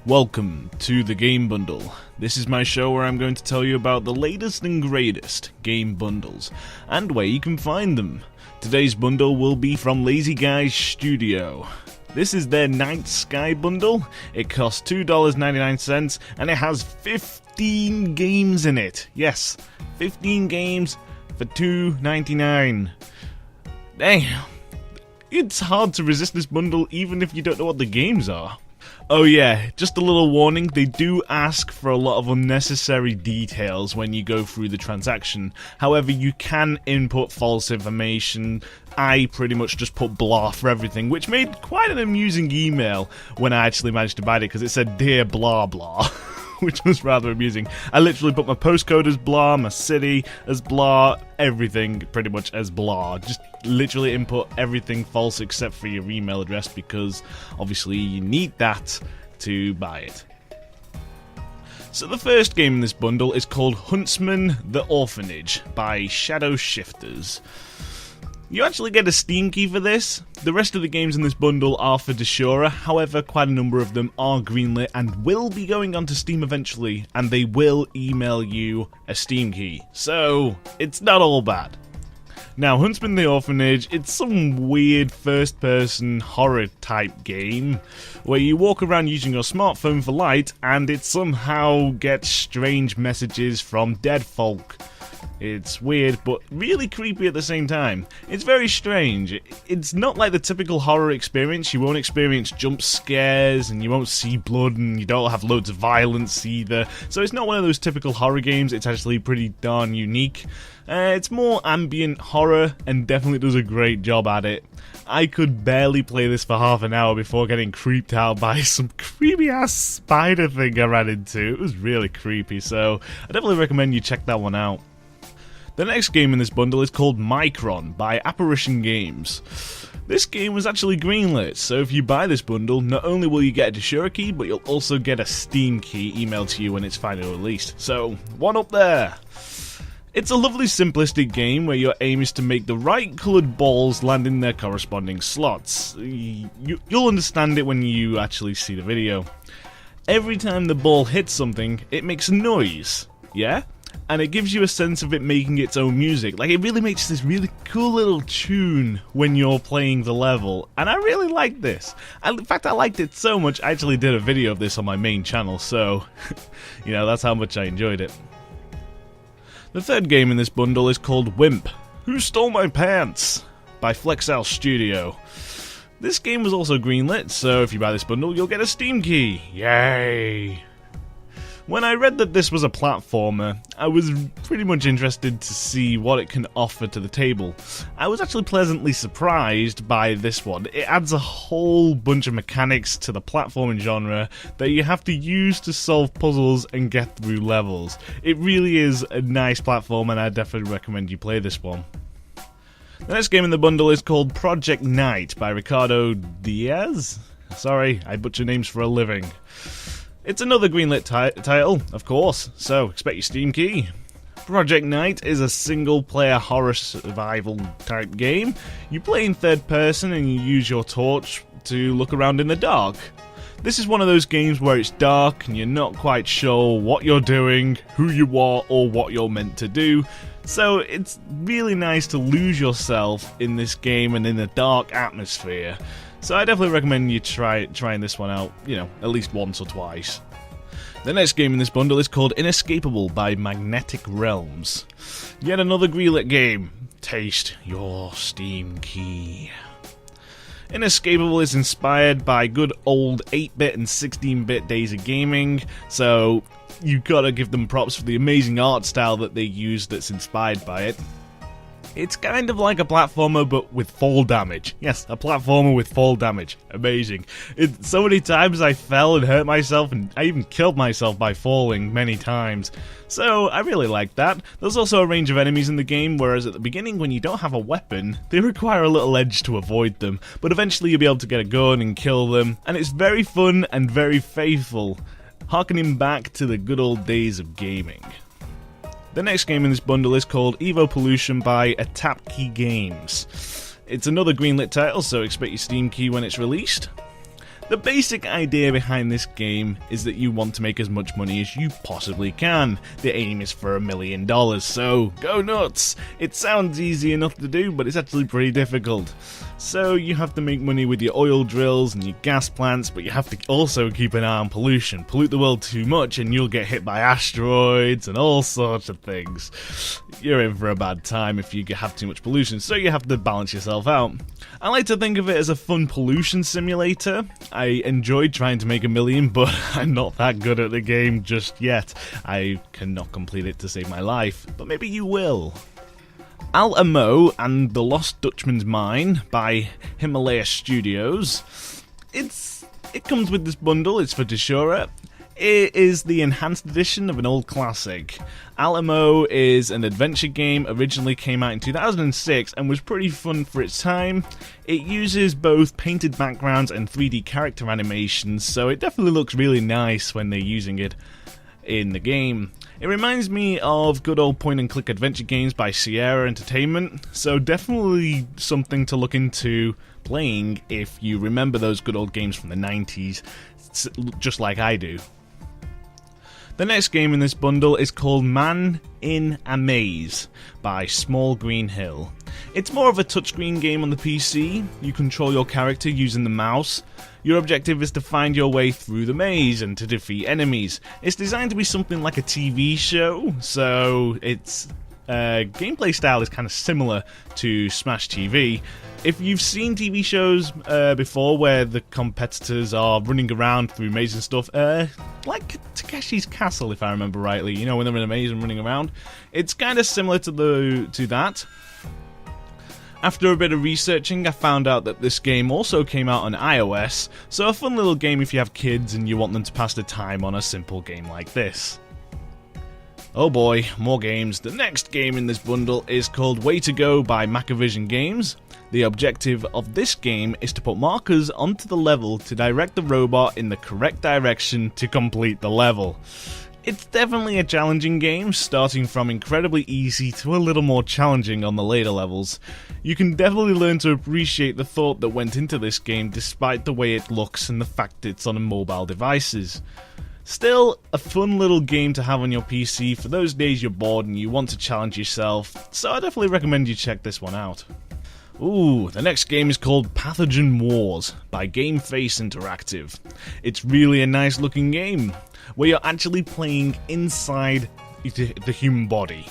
Welcome to the Game Bundle. This is my show where I'm going to tell you about the latest and greatest game bundles, and where you can find them. Today's bundle will be from Lazy Guys Studio. This is their Night Sky bundle. It costs $2.99 and it has 15 games in it. Yes, 15 games for $2.99. Damn. It's hard to resist this bundle even if you don't know what the games are. Oh yeah, just a little warning, they do ask for a lot of unnecessary details when you go through the transaction. However, you can input false information. I pretty much just put blah for everything, which made quite an amusing email when I actually managed to buy it, because it said dear blah blah. Which was rather amusing. I literally put my postcode as blah, my city as blah, everything pretty much as blah. Just literally input everything false except for your email address, because obviously you need that to buy it. So the first game in this bundle is called Huntsman The Orphanage by Shadow Shifters. You actually get a Steam key for this. The rest of the games in this bundle are for Dashura, however quite a number of them are greenlit and will be going onto Steam eventually, and they will email you a Steam key, so it's not all bad. Now, Huntsman The Orphanage, it's some weird first-person horror type game where you walk around using your smartphone for light and it somehow gets strange messages from dead folk. It's weird, but really creepy at the same time. It's very strange. It's not like the typical horror experience. You won't experience jump scares, and you won't see blood, and you don't have loads of violence either. So it's not one of those typical horror games. It's actually pretty darn unique. It's more ambient horror, and definitely does a great job at it. I could barely play this for half an hour before getting creeped out by some creepy-ass spider thing I ran into. It was really creepy, so I definitely recommend you check that one out. The next game in this bundle is called Micron by Apparition Games. This game was actually greenlit, so if you buy this bundle, not only will you get a Dashura key, but you'll also get a Steam key emailed to you when it's finally released. So, one up there! It's a lovely simplistic game where your aim is to make the right coloured balls land in their corresponding slots. You'll understand it when you actually see the video. Every time the ball hits something, it makes a noise, yeah? And it gives you a sense of it making its own music. Like, it really makes this really cool little tune when you're playing the level, and I really like this. In fact, I liked it so much, I actually did a video of this on my main channel, so, you know, that's how much I enjoyed it. The third game in this bundle is called Wimp, Who Stole My Pants? By Flexel Studio. This game was also greenlit, so if you buy this bundle, you'll get a Steam key. Yay! When I read that this was a platformer, I was pretty much interested to see what it can offer to the table. I was actually pleasantly surprised by this one. It adds a whole bunch of mechanics to the platforming genre that you have to use to solve puzzles and get through levels. It really is a nice platform, and I definitely recommend you play this one. The next game in the bundle is called Project Night by Ricardo Diaz? Sorry, I butcher names for a living. It's another greenlit title, of course, so expect your Steam key. Project Night is a single-player horror survival type game. You play in third person and you use your torch to look around in the dark. This is one of those games where it's dark and you're not quite sure what you're doing, who you are, or what you're meant to do. So it's really nice to lose yourself in this game and in a dark atmosphere. So I definitely recommend you trying this one out, you know, at least once or twice. The next game in this bundle is called Inescapable by Magnetic Realms. Yet another greenlit game. Taste your Steam key. Inescapable is inspired by good old 8-bit and 16-bit days of gaming, so you gotta give them props for the amazing art style that they use that's inspired by it. It's kind of like a platformer, but with fall damage. Yes, a platformer with fall damage. Amazing. So many times I fell and hurt myself, and I even killed myself by falling many times. So I really like that. There's also a range of enemies in the game, whereas at the beginning, when you don't have a weapon, they require a little edge to avoid them. But eventually you'll be able to get a gun and kill them, and it's very fun and very faithful, harkening back to the good old days of gaming. The next game in this bundle is called Evo Pollution by Atapkey Games. It's another greenlit title, so expect your Steam key when it's released. The basic idea behind this game is that you want to make as much money as you possibly can. The aim is for $1 million, so go nuts! It sounds easy enough to do, but it's actually pretty difficult. So you have to make money with your oil drills and your gas plants, but you have to also keep an eye on pollution. Pollute the world too much and you'll get hit by asteroids and all sorts of things. You're in for a bad time if you have too much pollution, so you have to balance yourself out. I like to think of it as a fun pollution simulator. I enjoyed trying to make $1 million, but I'm not that good at the game just yet. I cannot complete it to save my life, but maybe you will. Alamo and the Lost Dutchman's Mine by Himalaya Studios. It comes with this bundle, it's for Deshura. It is the enhanced edition of an old classic. Alamo is an adventure game, originally came out in 2006 and was pretty fun for its time. It uses both painted backgrounds and 3D character animations, so it definitely looks really nice when they're using it in the game. It reminds me of good old point-and-click adventure games by Sierra Entertainment, so definitely something to look into playing if you remember those good old games from the 90s, just like I do. The next game in this bundle is called Man in a Maze by Small Green Hill. It's more of a touchscreen game on the PC. You control your character using the mouse. Your objective is to find your way through the maze and to defeat enemies. It's designed to be something like a TV show, so its gameplay style is kind of similar to Smash TV. If you've seen TV shows before where the competitors are running around through mazes and stuff, like Takeshi's Castle, if I remember rightly, you know, when they're in a maze and running around, it's kind of similar to that. After a bit of researching, I found out that this game also came out on iOS, so a fun little game if you have kids and you want them to pass the time on a simple game like this. Oh boy, more games. The next game in this bundle is called Way to Go by Macrovision Games. The objective of this game is to put markers onto the level to direct the robot in the correct direction to complete the level. It's definitely a challenging game, starting from incredibly easy to a little more challenging on the later levels. You can definitely learn to appreciate the thought that went into this game despite the way it looks and the fact it's on mobile devices. Still, a fun little game to have on your PC for those days you're bored and you want to challenge yourself, so I definitely recommend you check this one out. Ooh, the next game is called Pathogen Wars by GameFace Interactive. It's really a nice looking game, where you're actually playing inside the human body.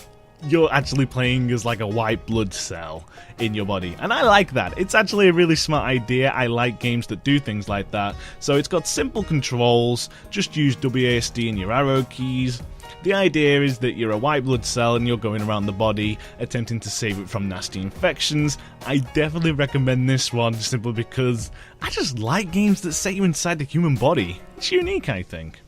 You're actually playing as like a white blood cell in your body, and I like that. It's actually a really smart idea. I like games that do things like that. So it's got simple controls, just use WASD and your arrow keys. The idea is that you're a white blood cell and you're going around the body attempting to save it from nasty infections. I definitely recommend this one simply because I just like games that set you inside the human body. It's unique, I think.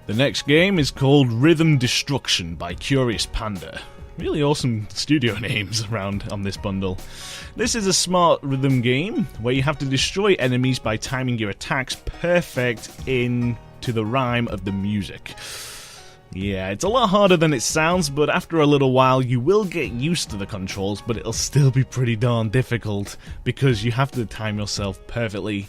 The next game is called Rhythm Destruction by Curious Panda. Really awesome studio names around on this bundle. This is a smart rhythm game where you have to destroy enemies by timing your attacks perfect into the rhyme of the music. Yeah, it's a lot harder than it sounds, but after a little while you will get used to the controls, but it'll still be pretty darn difficult because you have to time yourself perfectly.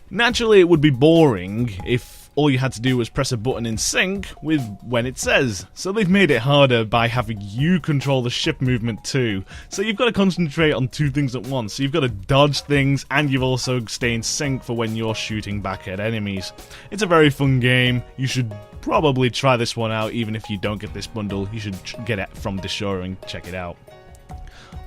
Naturally, it would be boring if all you had to do was press a button in sync with when it says, so they've made it harder by having you control the ship movement too. So you've got to concentrate on two things at once. So you've got to dodge things and you've also stay in sync for when you're shooting back at enemies. It's a very fun game. You should probably try this one out even if you don't get this bundle. You should get it from Deshura and check it out.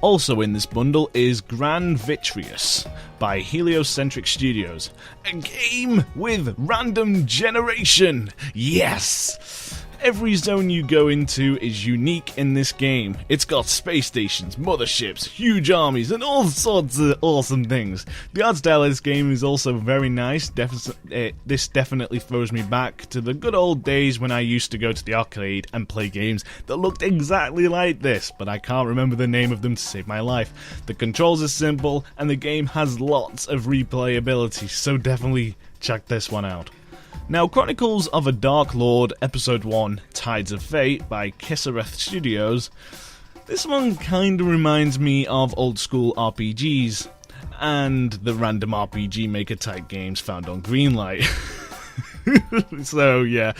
Also in this bundle is Gran Vitreous by Heliocentric Studios, a game with random generation. Yes! Every zone you go into is unique in this game. It's got space stations, motherships, huge armies, and all sorts of awesome things. The art style of this game is also very nice. This definitely throws me back to the good old days when I used to go to the arcade and play games that looked exactly like this, but I can't remember the name of them to save my life. The controls are simple, and the game has lots of replayability, so definitely check this one out. Now, Chronicles of a Dark Lord Episode 1, Tides of Fate by Kesareth Studios. This one kinda reminds me of old school RPGs. and the random RPG Maker type games found on Greenlight. So yeah,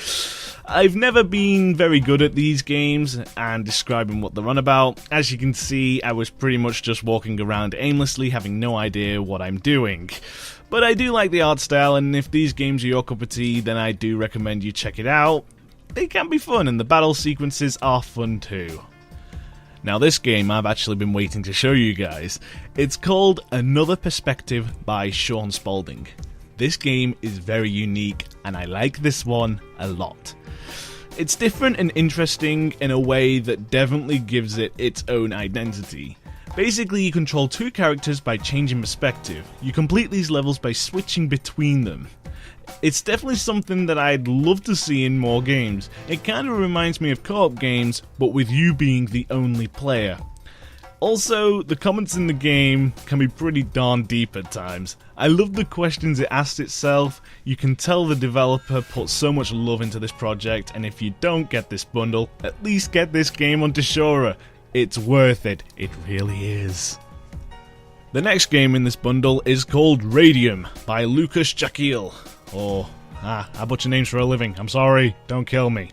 I've never been very good at these games and describing what they're on about. As you can see, I was pretty much just walking around aimlessly, having no idea what I'm doing. But I do like the art style, and if these games are your cup of tea, then I do recommend you check it out. They can be fun, and the battle sequences are fun too. Now this game I've actually been waiting to show you guys. It's called Another Perspective by Sean Spalding. This game is very unique, and I like this one a lot. It's different and interesting in a way that definitely gives it its own identity. Basically, you control two characters by changing perspective. You complete these levels by switching between them. It's definitely something that I'd love to see in more games. It kind of reminds me of co-op games, but with you being the only player. Also, the comments in the game can be pretty darn deep at times. I love the questions it asks itself. You can tell the developer put so much love into this project, and if you don't get this bundle, at least get this game onto Shora. It's worth it, it really is. The next game in this bundle is called Radium by Lucas Jaquiel. I butcher names for a living, I'm sorry, don't kill me.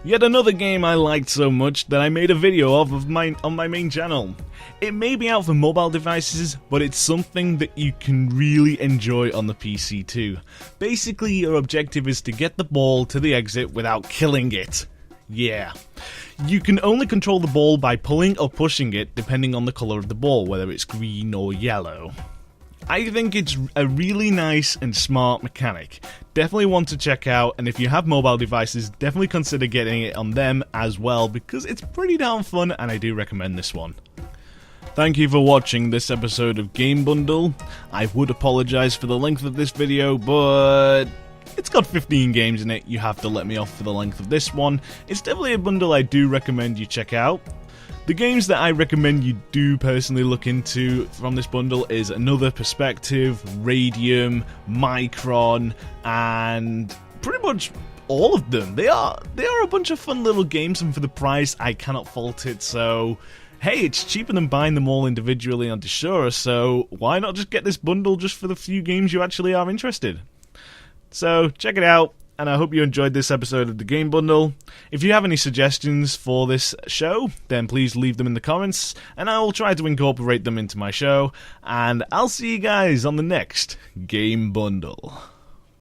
Yet another game I liked so much that I made a video of on my main channel. It may be out for mobile devices, but it's something that you can really enjoy on the PC too. Basically, your objective is to get the ball to the exit without killing it. Yeah. You can only control the ball by pulling or pushing it depending on the colour of the ball, whether it's green or yellow. I think it's a really nice and smart mechanic. Definitely one to check out, and if you have mobile devices, definitely consider getting it on them as well, because it's pretty darn fun and I do recommend this one. Thank you for watching this episode of Game Bundle. I would apologise for the length of this video, but it's got 15 games in it. You have to let me off for the length of this one. It's definitely a bundle I do recommend you check out. The games that I recommend you do personally look into from this bundle is Another Perspective, Radium, Micron, and pretty much all of them. They are a bunch of fun little games, and for the price, I cannot fault it. So, hey, it's cheaper than buying them all individually on Shora, so why not just get this bundle just for the few games you actually are interested? So, check it out. And I hope you enjoyed this episode of the Game Bundle. If you have any suggestions for this show, then please leave them in the comments, and I will try to incorporate them into my show, and I'll see you guys on the next Game Bundle.